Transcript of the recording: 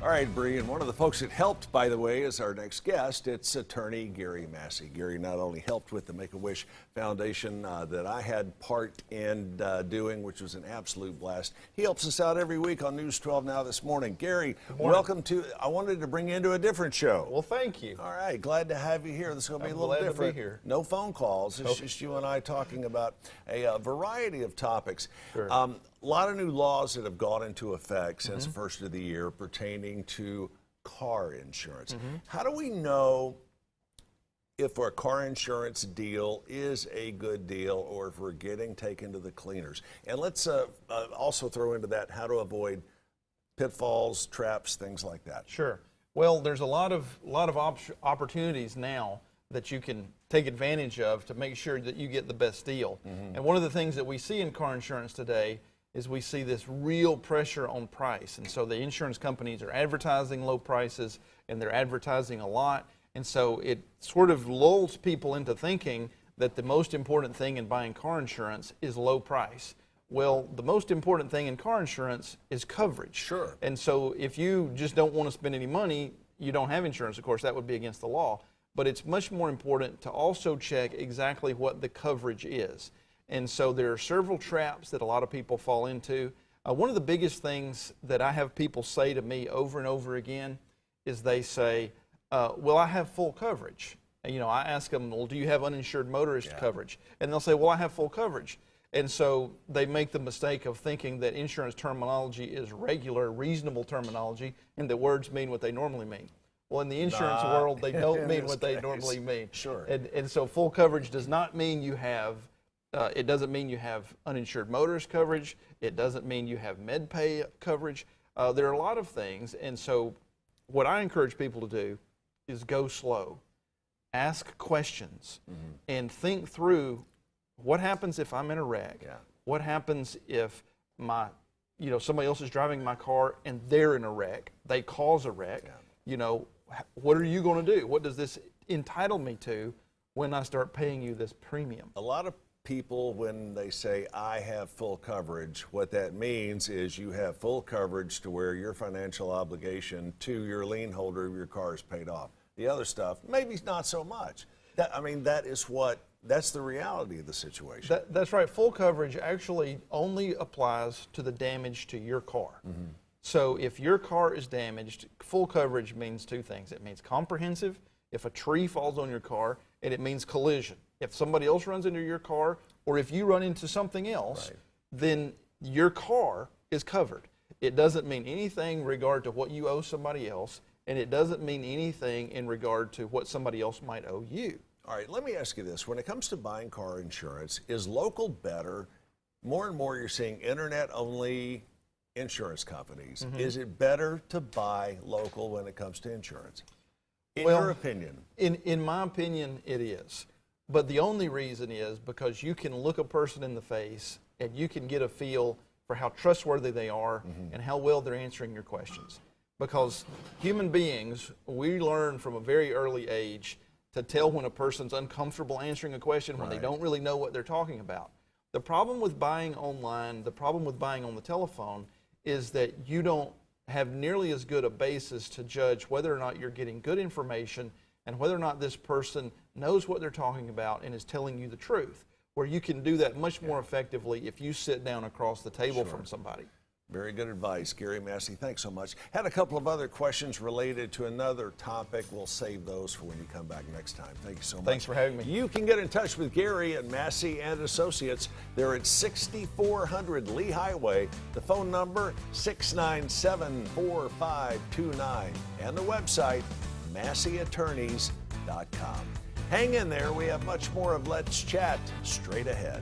All right, Bree, and one of the folks that helped, by the way, is our next guest. It's attorney Gary Massey. Gary not only helped with the Make-A-Wish Foundation that I had part in doing, which was an absolute blast. He helps us out every week on News 12 Now this morning. Gary, welcome to, I wanted to bring you into a different show. Well, thank you. All right, glad to have you here. This is going to be a little glad different. to be here. No phone calls. It's just you and I talking about a variety of topics. Sure. A lot of new laws that have gone into effect since the first of the year pertaining to car insurance. How do we know if our car insurance deal is a good deal or if we're getting taken to the cleaners? And let's also throw into that how to avoid pitfalls, traps, things like that. Sure. Well, there's a lot of opportunities now that you can take advantage of to make sure that you get the best deal. And one of the things that we see in car insurance today is we see this real pressure on price. And so the insurance companies are advertising low prices and they're advertising a lot. And so it sort of lulls people into thinking that the most important thing in buying car insurance is low price. Well, the most important thing in car insurance is coverage. Sure. And so if you just don't want to spend any money, you don't have insurance. Of course, that would be against the law. But it's much more important to also check exactly what the coverage is. And so there are several traps that a lot of people fall into. One of the biggest things that I have people say to me over and over again is they say, well, I have full coverage. And, you know, I ask them, well, do you have uninsured motorist coverage? And they'll say, well, I have full coverage. And so they make the mistake of thinking that insurance terminology is regular, reasonable terminology, and that words mean what they normally mean. Well, in the insurance world, they don't mean what they normally mean. Sure. And so full coverage does not mean you have it doesn't mean you have uninsured motorist coverage. It doesn't mean you have med pay coverage. There are a lot of things. And so what I encourage people to do is go slow, ask questions, and think through what happens if I'm in a wreck? What happens if somebody else is driving my car and they're in a wreck? They cause a wreck. You know, what are you going to do? What does this entitle me to when I start paying you this premium? A lot of people, when they say I have full coverage, what that means is you have full coverage to where your financial obligation to your lien holder of your car is paid off. The other stuff, maybe not so much. That's the reality of the situation. That's right. Full coverage actually only applies to the damage to your car. So if your car is damaged, full coverage means two things. It means comprehensive, if a tree falls on your car, and it means collision. If somebody else runs into your car, or if you run into something else, then your car is covered. It doesn't mean anything in regard to what you owe somebody else, and it doesn't mean anything in regard to what somebody else might owe you. All right, let me ask you this. When it comes to buying car insurance, is local better? More and more you're seeing internet-only insurance companies. Is it better to buy local when it comes to insurance? In your opinion? In my opinion, it is. But the only reason is because you can look a person in the face and you can get a feel for how trustworthy they are and how well they're answering your questions. Because human beings, we learn from a very early age to tell when a person's uncomfortable answering a question, when they don't really know what they're talking about. The problem with buying online, the problem with buying on the telephone, is that you don't have nearly as good a basis to judge whether or not you're getting good information and whether or not this person knows what they're talking about and is telling you the truth, where you can do that much more effectively if you sit down across the table from somebody. Very good advice, Gary Massey. Thanks so much. Had a couple of other questions related to another topic. We'll save those for when you come back next time. Thank you so much. Thanks for having me. You can get in touch with Gary and Massey and Associates. They're at 6400 Lee Highway. The phone number, 697-4529. And the website, masseyattorneys.com. Hang in there. We have much more of Let's Chat straight ahead.